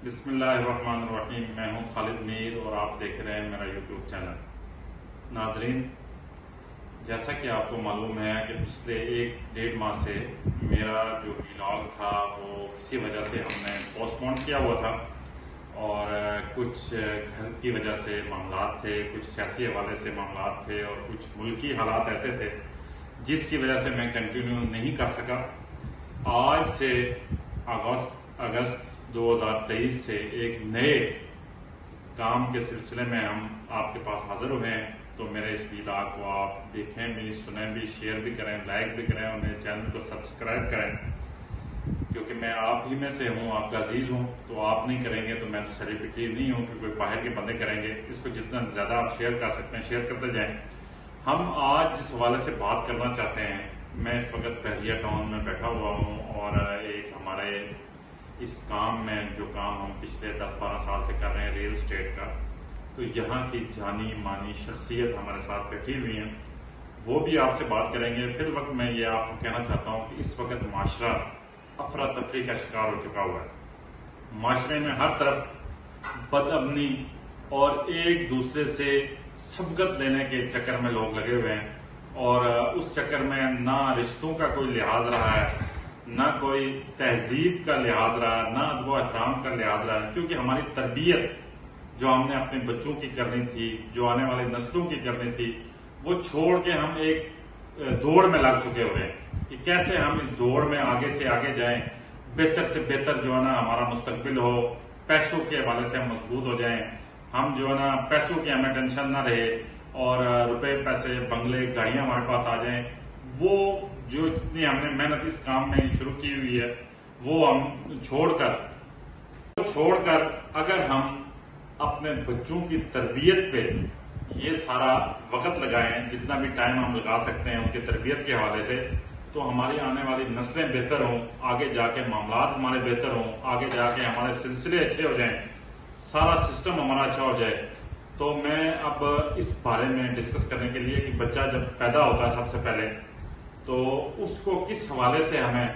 بسم اللہ الرحمن الرحیم۔ میں ہوں خالد میر اور آپ دیکھ رہے ہیں میرا یوٹیوب چینل۔ ناظرین، جیسا کہ آپ کو معلوم ہے کہ پچھلے 1-1.5 ماہ سے میرا جو ولاگ تھا وہ کسی وجہ سے ہم نے پوسٹ پون کیا ہوا تھا، اور کچھ گھر کی وجہ سے معاملات تھے، کچھ سیاسی حوالے سے معاملات تھے، اور کچھ ملکی حالات ایسے تھے جس کی وجہ سے میں کنٹینیو نہیں کر سکا۔ آج سے اگست 2023 سے ایک نئے کام کے سلسلے میں ہم آپ کے پاس حاضر ہوئے ہیں، تو میرے اس ولاگ کو آپ دیکھیں بھی، سنیں بھی، شیئر بھی کریں، لائک بھی کریں، اور میرے چینل کو سبسکرائب کریں، کیونکہ میں آپ ہی میں سے ہوں، آپ کا عزیز ہوں۔ تو آپ نہیں کریں گے تو میں تو سیلیبریٹی نہیں ہوں کہ کوئی باہر کے بندے کریں گے۔ اس کو جتنا زیادہ آپ شیئر کر سکتے ہیں شیئر کرتے جائیں۔ ہم آج جس حوالے سے بات کرنا چاہتے ہیں، میں اس وقت بحریہ ٹاؤن میں بیٹھا ہوا ہوں، اور ایک ہمارے اس کام میں جو کام ہم پچھلے 10-12 سال سے کر رہے ہیں ریل اسٹیٹ کا، تو یہاں کی جانی مانی شخصیت ہمارے ساتھ بیٹھی ہوئی ہیں، وہ بھی آپ سے بات کریں گے۔ فی الوقت میں یہ آپ کو کہنا چاہتا ہوں کہ اس وقت معاشرہ افراتفری کا شکار ہو چکا ہوا ہے۔ معاشرے میں ہر طرف بدامنی اور ایک دوسرے سے سبقت لینے کے چکر میں لوگ لگے ہوئے ہیں، اور اس چکر میں نہ رشتوں کا کوئی لحاظ رہا ہے، نہ کوئی تہذیب کا لحاظ رہا ہے، نہ ادب و احترام کا لحاظ رہا ہے، کیونکہ ہماری تربیت جو ہم نے اپنے بچوں کی کرنی تھی، جو آنے والے نسلوں کی کرنی تھی، وہ چھوڑ کے ہم ایک دوڑ میں لگ چکے ہوئے ہیں کہ کیسے ہم اس دوڑ میں آگے سے آگے جائیں، بہتر سے بہتر جو ہے نا ہمارا مستقبل ہو، پیسوں کے حوالے سے ہم مضبوط ہو جائیں، ہم جو ہے نا پیسوں کی ہمیں ٹینشن نہ رہے، اور روپے پیسے بنگلے گاڑیاں ہمارے پاس آ جائیں۔ وہ جو اتنی ہم نے محنت اس کام میں شروع کی ہوئی ہے، وہ ہم چھوڑ کر اگر ہم اپنے بچوں کی تربیت پہ یہ سارا وقت لگائیں، جتنا بھی ٹائم ہم لگا سکتے ہیں ان کی تربیت کے حوالے سے، تو ہماری آنے والی نسلیں بہتر ہوں، آگے جا کے معاملات ہمارے بہتر ہوں، آگے جا کے ہمارے سلسلے اچھے ہو جائیں، سارا سسٹم ہمارا اچھا ہو جائے۔ تو میں اب اس بارے میں ڈسکس کرنے کے لیے کہ بچہ جب پیدا ہوتا ہے سب سے پہلے تو اس کو کس حوالے سے ہمیں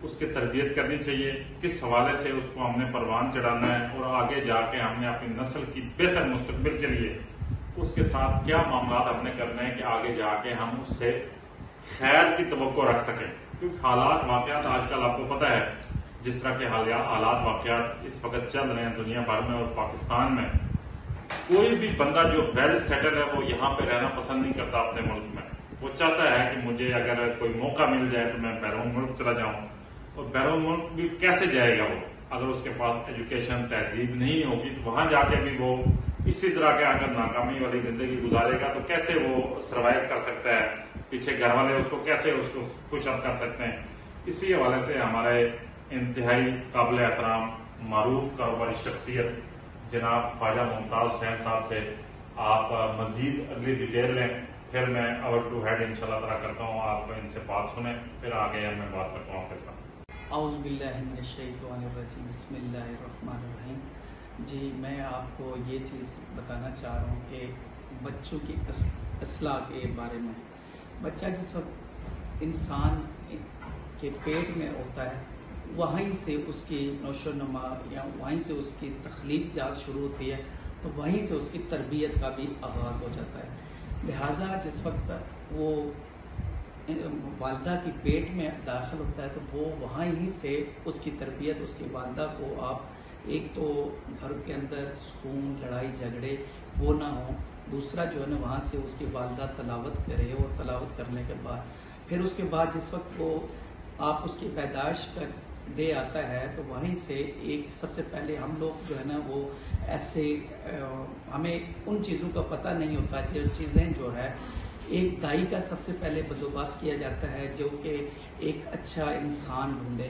اس کی تربیت کرنی چاہیے، کس حوالے سے اس کو ہم نے پروان چڑھانا ہے، اور آگے جا کے ہم نے اپنی نسل کی بہتر مستقبل کے لیے اس کے ساتھ کیا معاملات ہم نے کرنے ہیں کہ آگے جا کے ہم اس سے خیر کی توقع رکھ سکیں۔ کیونکہ حالات واقعات آج کل آپ کو پتہ ہے جس طرح کے حالات واقعات اس وقت چل رہے ہیں دنیا بھر میں اور پاکستان میں، کوئی بھی بندہ جو ویل سیٹل ہے وہ یہاں پہ رہنا پسند نہیں کرتا اپنے ملک میں۔ وہ چاہتا ہے کہ مجھے اگر کوئی موقع مل جائے تو میں بیرون ملک چلا جاؤں، اور بیرون ملک بھی کیسے جائے گا وہ اگر اس کے پاس ایجوکیشن تہذیب نہیں ہوگی، تو وہاں جا کے بھی وہ اسی طرح کے اگر ناکامی والی زندگی گزارے گا تو کیسے وہ سروائیو کر سکتا ہے، پیچھے گھر والے اس کو کیسے اس کو خوش اپ کر سکتے ہیں۔ اسی حوالے سے ہمارے انتہائی قابل احترام معروف کاروباری شخصیت جناب خواجہ ممتاز حسین صاحب سے آپ مزید اگلی ڈیٹیل لیں، پھر میں اوور ٹو ہیڈ انشاءاللہ تعالیٰ کرتا ہوں، آپ ان سے بات سنیں، پھر آگے میں بات کرتا ہوں آپ کے ساتھ۔ اعوذ باللہ من الشیطان الرجیم، بسم اللہ الرحمن الرحیم۔ جی، میں آپ کو یہ چیز بتانا چاہ رہا ہوں کہ بچوں کی اصلاح کے بارے میں، بچہ جس وقت انسان کے پیٹ میں ہوتا ہے وہیں سے اس کی نشو و نما یا وہیں سے اس کی تخلیق جات شروع ہوتی ہے، تو وہیں سے اس کی تربیت کا بھی آغاز ہو جاتا ہے۔ لہٰذا جس وقت وہ والدہ کی پیٹ میں داخل ہوتا ہے تو وہ وہاں ہی سے اس کی تربیت، اس کی والدہ کو آپ ایک تو گھر کے اندر سکون، لڑائی جھگڑے وہ نہ ہوں، دوسرا جو ہے نا وہاں سے اس کی والدہ تلاوت کرے، اور تلاوت کرنے کے بعد پھر اس کے بعد جس وقت وہ آپ اس کی پیدائش کا ڈے آتا ہے تو وہیں سے ایک سب سے پہلے ہم لوگ جو ہے نا وہ ایسے ہمیں ان چیزوں کا پتہ نہیں ہوتا، جو چیزیں جو ہے ایک دائی کا سب سے پہلے بندوبست کیا جاتا ہے جو کہ ایک اچھا انسان ڈھونڈے،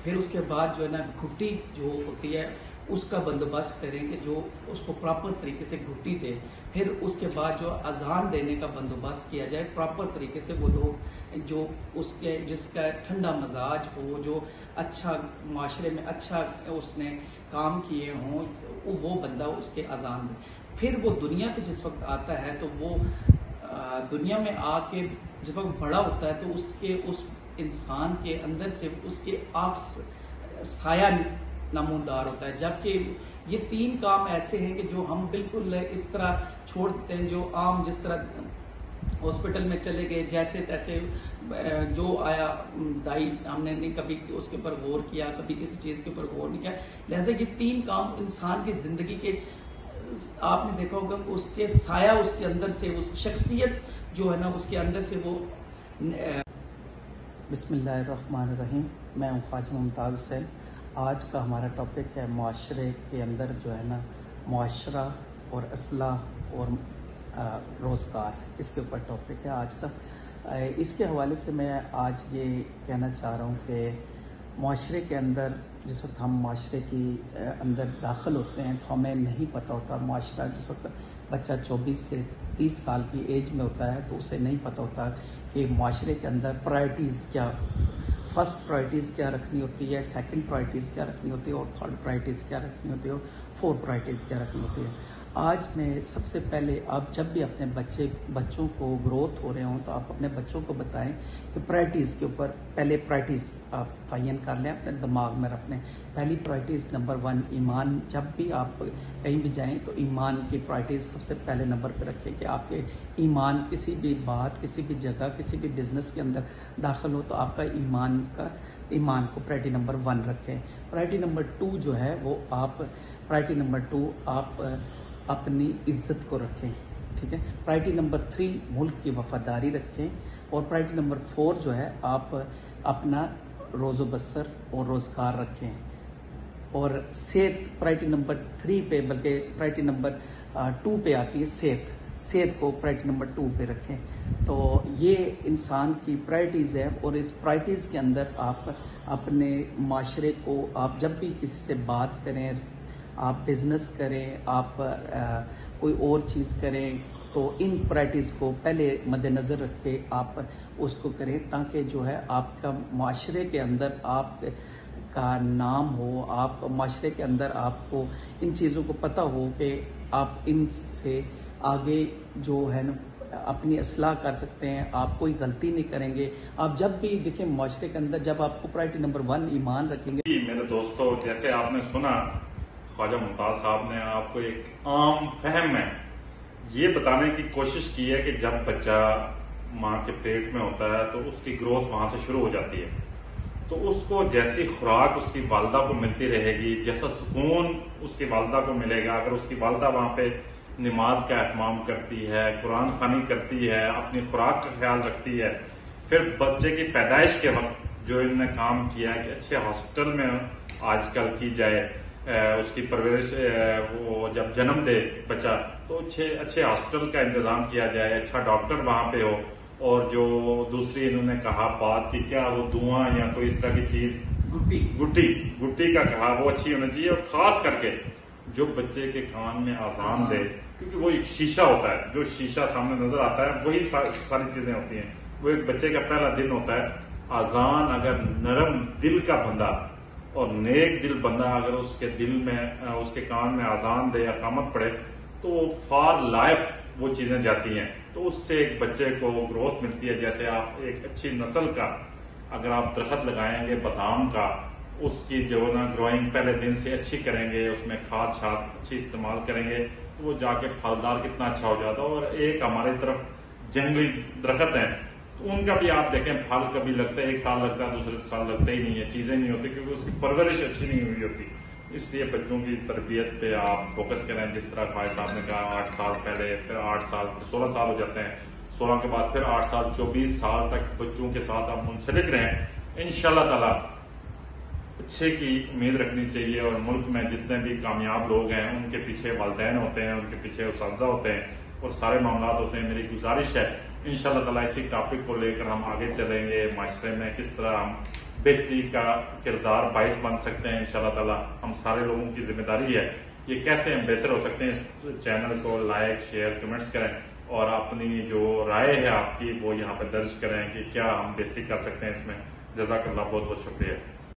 پھر اس کے بعد جو ہے نا گھٹی جو ہوتی ہے اس کا بندوبست کریں کہ جو اس کو پراپر طریقے سے گھٹی دے، پھر اس کے بعد جو اذان دینے کا بندوبست کیا جائے پراپر طریقے سے، وہ لوگ جو اس کے جس کا ٹھنڈا مزاج ہو، جو اچھا معاشرے میں اچھا اس نے کام کیے ہوں، وہ بندہ اس کے اذان دے۔ پھر وہ دنیا پہ جس وقت آتا ہے تو وہ دنیا میں آ کے جب وقت بڑا ہوتا ہے تو اس انسان کے اندر سے اس کے عکس سایہ نمودار ہوتا ہے. جبکہ یہ 3 کام ایسے ہیں کہ جو ہم بالکل اس طرح چھوڑ دیتے ہیں, جو عام جس طرح ہاسپٹل میں چلے گئے جیسے تیسے جو آیا دائی, ہم نے نہیں کبھی اس کے اوپر غور کیا, کبھی کسی چیز کے اوپر غور نہیں کیا. لہٰذا یہ 3 کام انسان کی زندگی کے, آپ نے دیکھا ہوگا کہ اس کے سایہ اس کے اندر سے, اس شخصیت جو ہے نا اس کے اندر سے وہ. بسم اللہ الرحمن الرحیم. میں ہوں خواجہ ممتاز حسین. آج کا ہمارا ٹاپک ہے معاشرے کے اندر جو ہے نا معاشرہ اور اصلاح اور روزگار, اس کے اوپر ٹاپک ہے آج کا. اس کے حوالے سے میں آج یہ کہنا چاہ رہا ہوں کہ معاشرے کے اندر جس وقت ہم معاشرے کی اندر داخل ہوتے ہیں تو ہمیں نہیں پتہ ہوتا معاشرہ. جس وقت بچہ 24 سے 30 سال کی ایج میں ہوتا ہے تو اسے نہیں پتہ ہوتا کہ معاشرے کے اندر پرائرٹیز کیا, فرسٹ پرائرٹیز کیا رکھنی ہوتی ہے, سیکنڈ پرائرٹیز کیا رکھنی ہوتی ہے, اور تھرڈ پرائرٹیز کیا رکھنی ہوتی ہے, اور 4 پرائرٹیز کیا رکھنی ہوتی ہے. آج میں سب سے پہلے, آپ جب بھی اپنے بچوں کو گروتھ ہو رہے ہوں تو آپ اپنے بچوں کو بتائیں کہ پرائرٹیز کے اوپر پہلے پرائرٹیز آپ تعین کر لیں, اپنے دماغ میں رکھ لیں. پہلی پرائرٹیز نمبر 1 ایمان. جب بھی آپ کہیں بھی جائیں تو ایمان کی پرائرٹیز سب سے پہلے نمبر پہ رکھیں کہ آپ کے ایمان, کسی بھی بات, کسی بھی جگہ, کسی بھی بزنس کے اندر داخل ہو تو آپ کا ایمان کو پرائرٹی نمبر 1 رکھیں. پرائرٹی نمبر 2 جو ہے وہ پرائرٹی نمبر 2 آپ اپنی عزت کو رکھیں, ٹھیک ہے. پرائرٹی نمبر 3 ملک کی وفاداری رکھیں. اور پرائرٹی نمبر 4 جو ہے آپ اپنا روز و بسر اور روزگار رکھیں. اور صحت پرائرٹی نمبر 3 پہ, بلکہ پرائرٹی نمبر 2 پہ آتی ہے صحت کو پرائرٹی نمبر 2 پہ رکھیں. تو یہ انسان کی پرائرٹیز ہے. اور اس پرائرٹیز کے اندر آپ اپنے معاشرے کو, آپ جب بھی کسی سے بات کریں, آپ بزنس کریں, آپ کوئی اور چیز کریں, تو ان پرائرٹیز کو پہلے مد نظر رکھ کے آپ اس کو کریں, تاکہ جو ہے آپ کا معاشرے کے اندر آپ کا نام ہو, آپ معاشرے کے اندر آپ کو ان چیزوں کو پتہ ہو کہ آپ ان سے آگے جو ہے نا اپنی اصلاح کر سکتے ہیں, آپ کوئی غلطی نہیں کریں گے. آپ جب بھی دیکھیں معاشرے کے اندر جب آپ کو پرائرٹی نمبر 1 ایمان رکھیں گے. میرے دوستو, جیسے آپ نے سنا خواجہ ممتاز صاحب نے آپ کو ایک عام فہم ہے یہ بتانے کی کوشش کی ہے کہ جب بچہ ماں کے پیٹ میں ہوتا ہے تو اس کی گروتھ وہاں سے شروع ہو جاتی ہے. تو اس کو جیسی خوراک اس کی والدہ کو ملتی رہے گی, جیسا سکون اس کی والدہ کو ملے گا, اگر اس کی والدہ وہاں پہ نماز کا اہتمام کرتی ہے, قرآن خوانی کرتی ہے, اپنی خوراک کا خیال رکھتی ہے, پھر بچے کی پیدائش کے وقت جو انہوں نے کام کیا ہے کہ اچھے ہاسپٹل میں آج کل کی جائے, اس کی پرورش, وہ جب جنم دے بچہ تو اچھے ہاسپٹل کا انتظام کیا جائے, اچھا ڈاکٹر وہاں پہ ہو, اور جو دوسری انہوں نے کہا بات کی کیا وہ دعا یا کوئی اس طرح کی چیز گٹی کا کہا وہ اچھی ہونا چاہیے. اور خاص کر کے جو بچے کے کان میں آذان دے, کیونکہ وہ ایک شیشہ ہوتا ہے, جو شیشہ سامنے نظر آتا ہے وہی ساری چیزیں ہوتی ہیں. وہ ایک بچے کا پہلا دن ہوتا ہے. آذان اگر نرم دل کا بندہ اور نیک دل بندہ اگر اس کے دل میں, اس کے کان میں آذان دے, اقامت پڑے, تو فار لائف وہ چیزیں جاتی ہیں. تو اس سے ایک بچے کو گروتھ ملتی ہے. جیسے آپ ایک اچھی نسل کا اگر آپ درخت لگائیں گے بادام کا, اس کی جو نا گروئنگ پہلے دن سے اچھی کریں گے, اس میں کھاد چھاد اچھی استعمال کریں گے, تو وہ جا کے پھلدار کتنا اچھا ہو جاتا ہے. اور ایک ہمارے طرف جنگلی درخت ہیں, تو ان کا بھی آپ دیکھیں پھل کبھی لگتا ہے, 1 سال لگتا ہے, دوسرے سال لگتا ہی نہیں ہے, چیزیں نہیں ہوتی, کیونکہ اس کی پرورش اچھی نہیں ہوئی ہوتی. اس لیے بچوں کی تربیت پہ آپ فوکس کریں. جس طرح خواجہ صاحب نے کہا 8 سال پہلے, پھر 8 سال, پھر 16 سال ہو جاتے ہیں, 16 کے بعد پھر 8 سال, 24 سال تک بچوں کے ساتھ آپ منسلک رہیں. انشاءاللہ تعالی اچھے کی امید رکھنی چاہیے. اور ملک میں جتنے بھی کامیاب لوگ ہیں ان کے پیچھے والدین ہوتے ہیں, ان کے پیچھے اساتذہ ہوتے ہیں, اور سارے معاملات ہوتے ہیں. میری گزارش ہے انشاءاللہ تعالی اسی ٹاپک کو لے کر ہم آگے چلیں گے. معاشرے میں کس طرح ہم بہتری کا کردار باعث بن سکتے ہیں, انشاءاللہ تعالی ہم سارے لوگوں کی ذمہ داری ہے یہ کیسے ہم بہتر ہو سکتے ہیں. اس چینل کو لائک, شیئر, کمنٹس کریں, اور اپنی جو رائے ہے آپ کی وہ یہاں پہ درج کریں کہ کیا ہم بہتری کر سکتے ہیں اس میں. جزاک اللہ, بہت بہت شکریہ.